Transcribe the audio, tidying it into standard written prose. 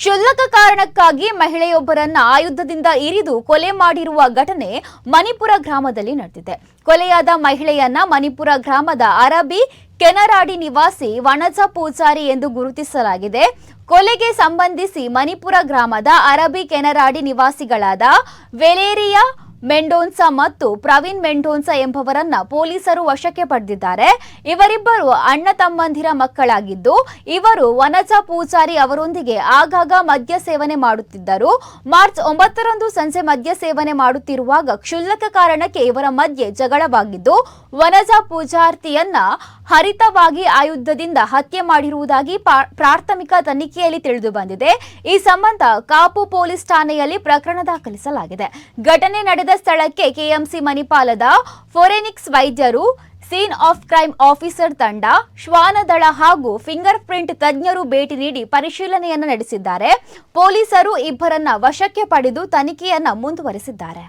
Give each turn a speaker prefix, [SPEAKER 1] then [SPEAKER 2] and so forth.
[SPEAKER 1] ಕ್ಷುಲ್ಲಕ ಕಾರಣಕ್ಕಾಗಿ ಮಹಿಳೆಯೊಬ್ಬರನ್ನ ಆಯುಧದಿಂದ ಇರಿದು ಕೊಲೆ ಮಾಡಿರುವ ಘಟನೆ ಮಣಿಪುರ ಗ್ರಾಮದಲ್ಲಿ ನಡೆದಿದೆ. ಕೊಲೆಯಾದ ಮಹಿಳೆಯನ್ನ ಮಣಿಪುರ ಗ್ರಾಮದ ಅರಬಿ ಕೆನರಾಡಿ ನಿವಾಸಿ ವನಜಾ ಪೂಜಾರಿ ಎಂದು ಗುರುತಿಸಲಾಗಿದೆ. ಕೊಲೆಗೆ ಸಂಬಂಧಿಸಿ ಮಣಿಪುರ ಗ್ರಾಮದ ಅರಬಿ ಕೆನರಾಡಿ ನಿವಾಸಿಗಳಾದ ವೆಲೇರಿಯಾ ಮೆಂಡೋನ್ಸಾ ಮತ್ತು ಪ್ರವೀಣ್ ಮೆಂಡೋನ್ಸಾ ಎಂಬವರನ್ನ ಪೊಲೀಸರು ವಶಕ್ಕೆ ಪಡೆದಿದ್ದಾರೆ. ಇವರಿಬ್ಬರು ಅಣ್ಣ ತಮ್ಮಂದಿರ ಮಕ್ಕಳಾಗಿದ್ದು, ಇವರು ವನಜಾ ಪೂಜಾರಿ ಅವರೊಂದಿಗೆ ಆಗಾಗ ಮದ್ಯ ಸೇವನೆ ಮಾಡುತ್ತಿದ್ದರು. ಮಾರ್ಚ್ 9ರಂದು ಸಂಜೆ ಮದ್ಯ ಸೇವನೆ ಮಾಡುತ್ತಿರುವಾಗ ಕ್ಷುಲ್ಲಕ ಕಾರಣಕ್ಕೆ ಇವರ ಮಧ್ಯೆ ಜಗಳವಾಗಿದ್ದು, ವನಜಾ ಪೂಜಾರ್ತಿಯನ್ನ ಹರಿತವಾಗಿ ಆಯುಧದಿಂದ ಹತ್ಯೆ ಮಾಡಿರುವುದಾಗಿ ಪ್ರಾಥಮಿಕ ತನಿಖೆಯಲ್ಲಿ ತಿಳಿದು ಬಂದಿದೆ. ಈ ಸಂಬಂಧ ಕಾಪು ಪೊಲೀಸ್ ಠಾಣೆಯಲ್ಲಿ ಪ್ರಕರಣ ದಾಖಲಿಸಲಾಗಿದೆ. ಘಟನೆ ನಡೆದ ಸ್ಥಳಕ್ಕೆ ಕೆಎಂಸಿ ಮಣಿಪಾಲದ ಫೋರೆನಿಕ್ಸ್ ವೈದ್ಯರು, ಸೀನ್ ಆಫ್ ಕ್ರೈಮ್ ಆಫೀಸರ್ ತಂಡ, ಶ್ವಾನದಳ ಹಾಗೂ ಫಿಂಗರ್ ಪ್ರಿಂಟ್ ತಜ್ಞರು ಭೇಟಿ ನೀಡಿ ಪರಿಶೀಲನೆಯನ್ನು ನಡೆಸಿದ್ದಾರೆ. ಪೊಲೀಸರು ಇಬ್ಬರನ್ನ ವಶಕ್ಕೆ ಪಡೆದು ತನಿಖೆಯನ್ನ ಮುಂದುವರೆಸಿದ್ದಾರೆ.